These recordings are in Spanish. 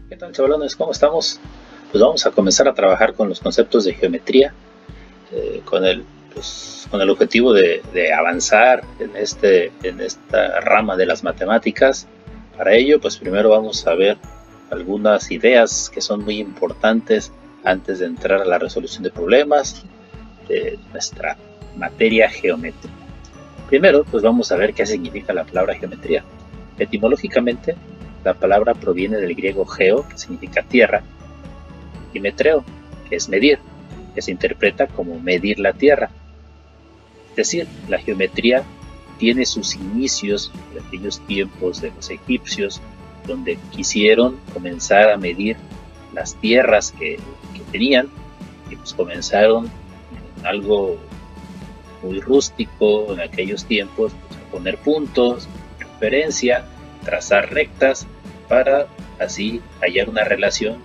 ¿Qué tal, chavalones? ¿Cómo estamos? Pues vamos a comenzar a trabajar con los conceptos de geometría, con el objetivo de avanzar en esta rama de las matemáticas. Para ello, pues primero vamos a ver algunas ideas que son muy importantes antes de entrar a la resolución de problemas de nuestra materia geometría. Primero, pues vamos a ver qué significa la palabra geometría. Etimológicamente, la palabra proviene del griego geo, que significa tierra, y metreo, que es medir, que se interpreta como medir la tierra. Es decir, la geometría tiene sus inicios en aquellos tiempos de los egipcios, donde quisieron comenzar a medir las tierras que tenían, y pues comenzaron en algo muy rústico en aquellos tiempos, pues, a poner puntos, referencia, trazar rectas para así hallar una relación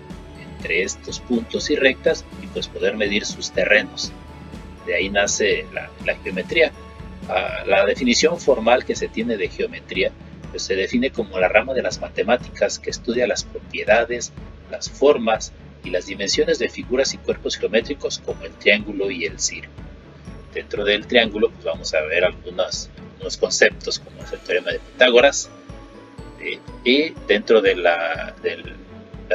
entre estos puntos y rectas y pues poder medir sus terrenos. De ahí nace la geometría. La definición formal que se tiene de geometría pues se define como la rama de las matemáticas que estudia las propiedades, las formas y las dimensiones de figuras y cuerpos geométricos como el triángulo y el círculo. Dentro del triángulo pues vamos a ver algunos conceptos como es el teorema de Pitágoras, y dentro de la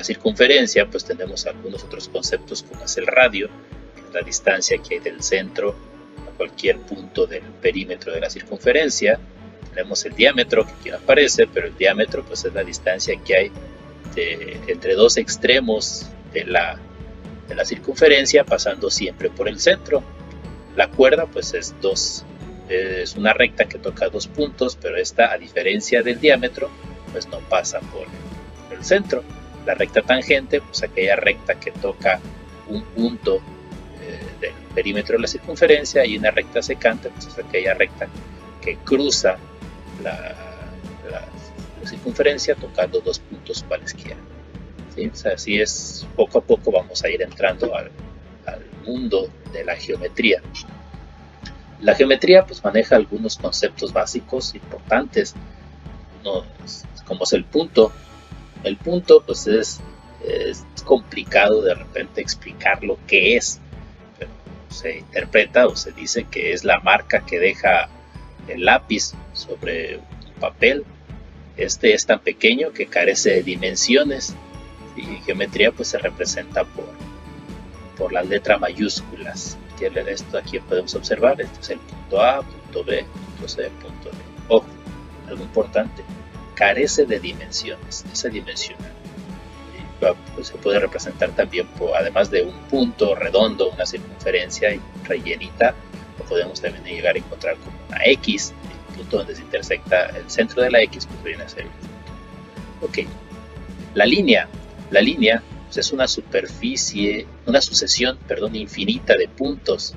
circunferencia pues tenemos algunos otros conceptos como es el radio, que es la distancia que hay del centro a cualquier punto del perímetro de la circunferencia. Tenemos el diámetro, que aquí no aparece, pero el diámetro pues es la distancia que hay entre dos extremos de la circunferencia pasando siempre por el centro. La cuerda pues es una recta que toca dos puntos, pero esta, a diferencia del diámetro, pues no pasa por el centro. La recta tangente, pues aquella recta que toca un punto del perímetro de la circunferencia, y una recta secante, pues es aquella recta que cruza la circunferencia tocando dos puntos cualesquiera. ¿Sí? O sea, así es, poco a poco vamos a ir entrando al mundo de la geometría. La geometría pues maneja algunos conceptos básicos importantes, como es el punto. El punto pues es complicado de repente explicar lo que es, pero se interpreta o se dice que es la marca que deja el lápiz sobre un papel. Este es tan pequeño que carece de dimensiones, y en geometría pues se representa por las letras mayúsculas. Esto aquí podemos observar, este es el punto A, punto B, punto C, punto D. Ojo, algo importante, carece de dimensiones, esa dimensión pues se puede representar también además de un punto redondo, una circunferencia rellenita, lo podemos también llegar a encontrar como una X, el punto donde se intersecta el centro de la X, pues viene a ser el punto. Ok, la línea pues es una sucesión infinita de puntos.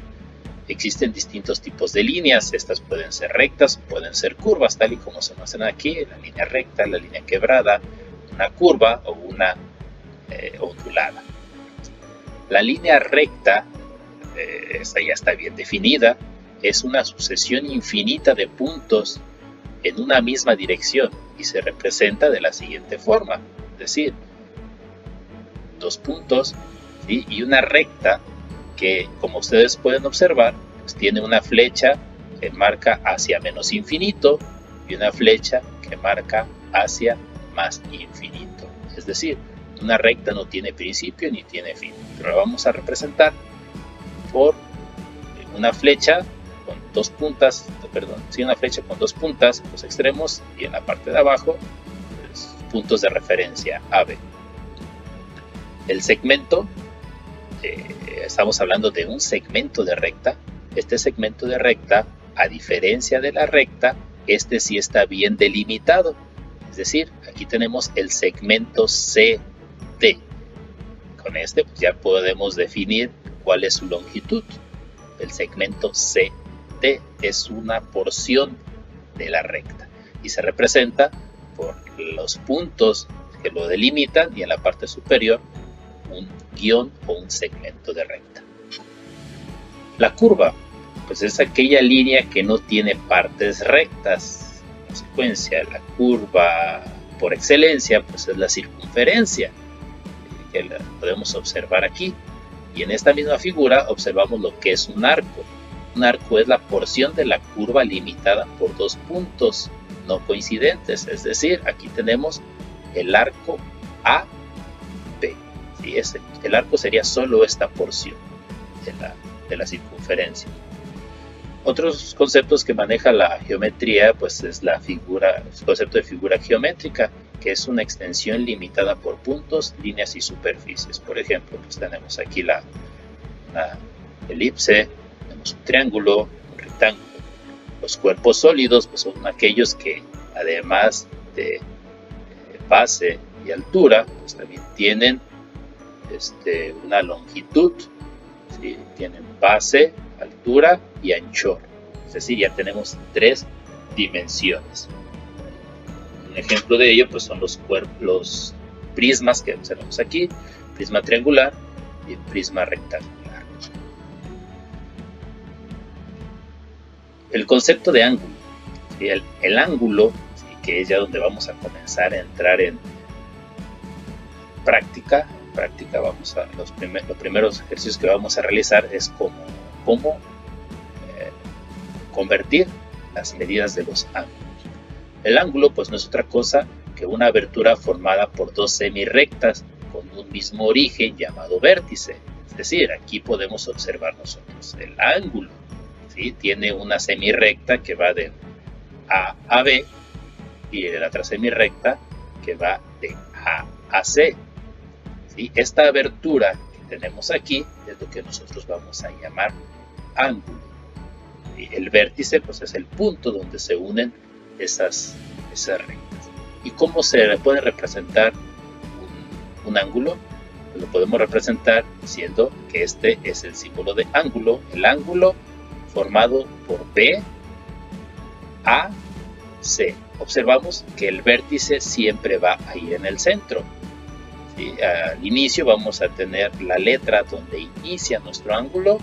Existen distintos tipos de líneas, estas pueden ser rectas, pueden ser curvas, tal y como se muestran aquí, la línea recta, la línea quebrada, una curva o una ondulada. La línea recta, esta ya está bien definida, es una sucesión infinita de puntos en una misma dirección y se representa de la siguiente forma, es decir, dos puntos, ¿sí? Y una recta que, como ustedes pueden observar, pues tiene una flecha que marca hacia menos infinito y una flecha que marca hacia más infinito. Es decir, una recta no tiene principio ni tiene fin, pero la vamos a representar por una flecha con dos puntas, una flecha con dos puntas, los extremos, y en la parte de abajo, pues, puntos de referencia AB. El segmento, estamos hablando de un segmento de recta. Este segmento de recta, a diferencia de la recta, este sí está bien delimitado. Es decir, aquí tenemos el segmento CD. Con este pues ya podemos definir cuál es su longitud. El segmento CD es una porción de la recta y se representa por los puntos que lo delimitan, y en la parte superior un guión o un segmento de recta. La curva pues es aquella línea que no tiene partes rectas. En consecuencia, la curva por excelencia pues es la circunferencia. que la podemos observar aquí. Y en esta misma figura observamos lo que es un arco. Un arco es la porción de la curva limitada por dos puntos no coincidentes, es decir, aquí tenemos el arco AB. ¿Sí? El arco sería solo esta porción de la circunferencia. Otros conceptos que maneja la geometría, pues es el concepto de figura geométrica, que es una extensión limitada por puntos, líneas y superficies. Por ejemplo, pues tenemos aquí la elipse, tenemos un triángulo, un rectángulo. Los cuerpos sólidos pues son aquellos que, además de base y altura, pues también tienen una longitud, ¿sí? Tienen base, altura y anchor. Es decir, ya tenemos tres dimensiones. Un ejemplo de ello pues son los prismas que observamos aquí, prisma triangular y prisma rectangular. El concepto de ángulo, ¿sí? El ángulo, ¿sí? Que es ya donde vamos a comenzar a entrar en práctica. Los primeros ejercicios que vamos a realizar es cómo convertir las medidas de los ángulos. El ángulo pues no es otra cosa que una abertura formada por dos semirrectas con un mismo origen llamado vértice. Es decir, aquí podemos observar nosotros el ángulo, ¿sí? Tiene una semirrecta que va de A a B y de la otra semirrecta que va de A a C. ¿Sí? Esta abertura que tenemos aquí es lo que nosotros vamos a llamar ángulo. Y el vértice pues es el punto donde se unen esas rectas. ¿Y cómo se puede representar un ángulo? Pues lo podemos representar diciendo que este es el símbolo de ángulo, el ángulo formado por B, A, C. Observamos que el vértice siempre va a ir en el centro. ¿Sí? Al inicio vamos a tener la letra donde inicia nuestro ángulo,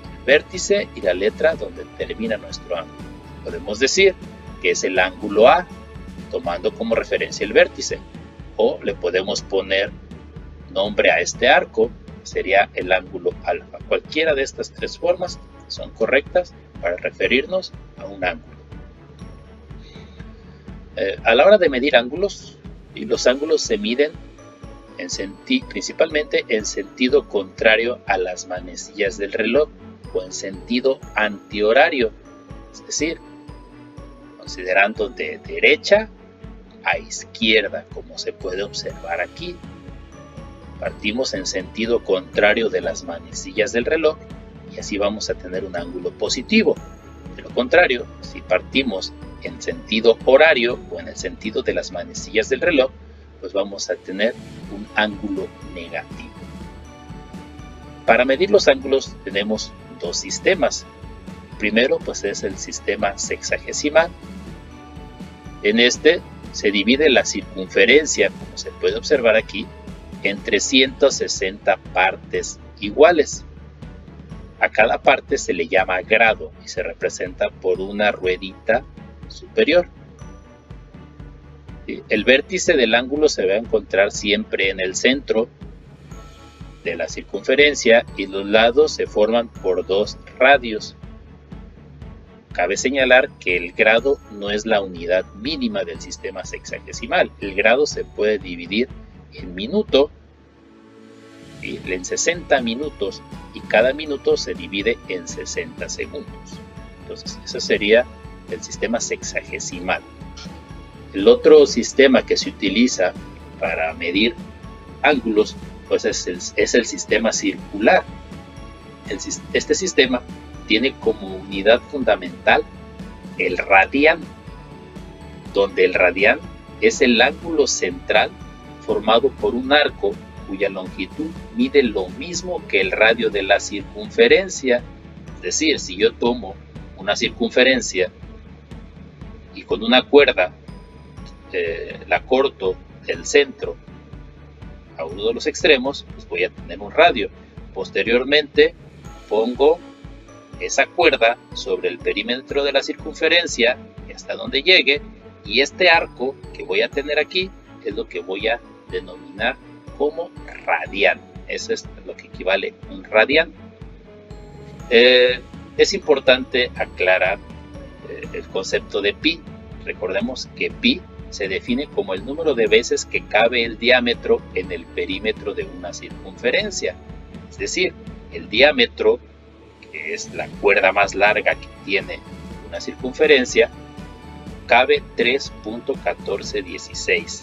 el vértice, y la letra donde termina nuestro ángulo. Podemos decir que es el ángulo A, tomando como referencia el vértice, o le podemos poner nombre a este arco, sería el ángulo alfa. Cualquiera de estas tres formas son correctas para referirnos a un ángulo. A la hora de medir ángulos, los ángulos se miden principalmente en sentido contrario a las manecillas del reloj o en sentido antihorario, es decir, considerando de derecha a izquierda, como se puede observar aquí. Partimos en sentido contrario de las manecillas del reloj y así vamos a tener un ángulo positivo. De lo contrario, si partimos en sentido horario o en el sentido de las manecillas del reloj, pues vamos a tener un ángulo negativo. Para medir los ángulos tenemos dos sistemas. El primero pues es el sistema sexagesimal. En este se divide la circunferencia, como se puede observar aquí, en 360 partes iguales. A cada parte se le llama grado y se representa por una ruedita superior. El vértice del ángulo se va a encontrar siempre en el centro de la circunferencia y los lados se forman por dos radios. Cabe señalar que el grado no es la unidad mínima del sistema sexagesimal. El grado se puede dividir en minuto, en 60 minutos, y cada minuto se divide en 60 segundos. Entonces, ese sería el sistema sexagesimal. El otro sistema que se utiliza para medir ángulos pues es el sistema circular. Este sistema tiene como unidad fundamental el radián, donde el radián es el ángulo central formado por un arco cuya longitud mide lo mismo que el radio de la circunferencia. Es decir, si yo tomo una circunferencia y con una cuerda la corto del centro a uno de los extremos, pues voy a tener un radio. Posteriormente pongo esa cuerda sobre el perímetro de la circunferencia hasta donde llegue, y este arco que voy a tener aquí es lo que voy a denominar como radián. Eso es lo que equivale a un radián. Es importante aclarar el concepto de pi. Recordemos que pi se define como el número de veces que cabe el diámetro en el perímetro de una circunferencia. Es decir, el diámetro, que es la cuerda más larga que tiene una circunferencia, cabe 3.1416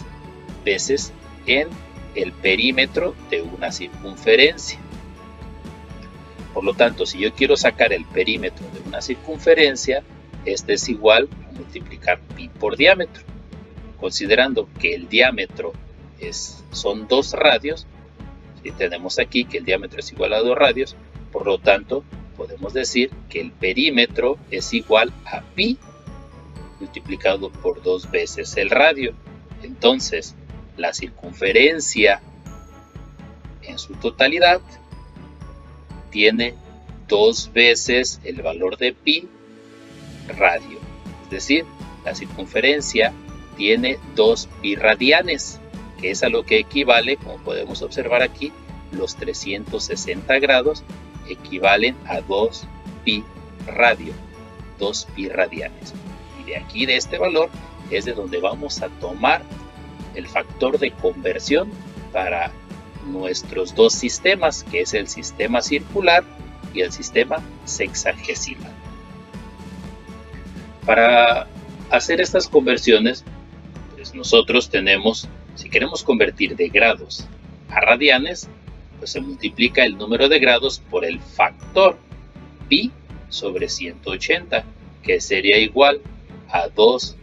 veces en el perímetro de una circunferencia. Por lo tanto, si yo quiero sacar el perímetro de una circunferencia, este es igual a multiplicar pi por diámetro. Considerando que el diámetro son 2 radios, si tenemos aquí que el diámetro es igual a 2 radios, por lo tanto, podemos decir que el perímetro es igual a pi multiplicado por 2 veces el radio. Entonces, la circunferencia en su totalidad tiene 2 veces el valor de pi radio. Es decir, la circunferencia tiene 2 pi radianes, que es a lo que equivale, como podemos observar aquí, los 360 grados equivalen a 2 pi radio, 2 pi radianes. Y de aquí, de este valor, es de donde vamos a tomar el factor de conversión para nuestros dos sistemas, que es el sistema circular y el sistema sexagesimal. Para hacer estas conversiones, pues nosotros tenemos, si queremos convertir de grados a radianes, pues se multiplica el número de grados por el factor pi sobre 180, que sería igual a 2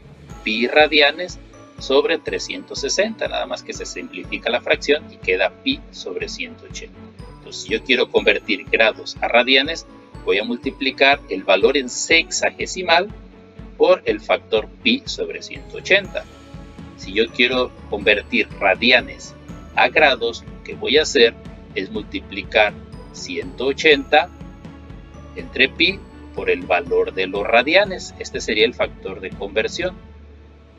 pi radianes sobre 360, nada más que se simplifica la fracción y queda pi sobre 180. Entonces, si yo quiero convertir grados a radianes, voy a multiplicar el valor en sexagesimal por el factor pi sobre 180. Si yo quiero convertir radianes a grados, lo que voy a hacer es multiplicar 180 entre pi por el valor de los radianes. Este sería el factor de conversión.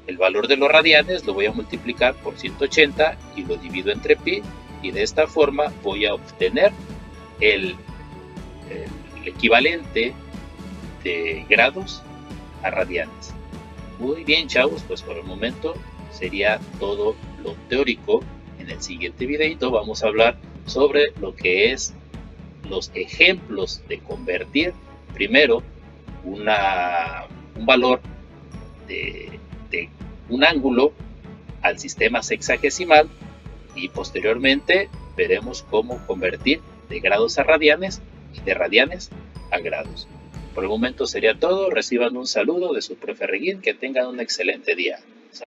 El valor de los radianes lo voy a multiplicar por 180 y lo divido entre pi, y de esta forma voy a obtener el equivalente de grados a radianes. Muy bien, chavos, pues por el momento sería todo lo teórico. En el siguiente videito vamos a hablar sobre lo que es los ejemplos de convertir primero un valor de un ángulo al sistema sexagesimal, y posteriormente veremos cómo convertir de grados a radianes y de radianes a grados. Por el momento sería todo. Reciban un saludo de su profe Reguín. Que tengan un excelente día.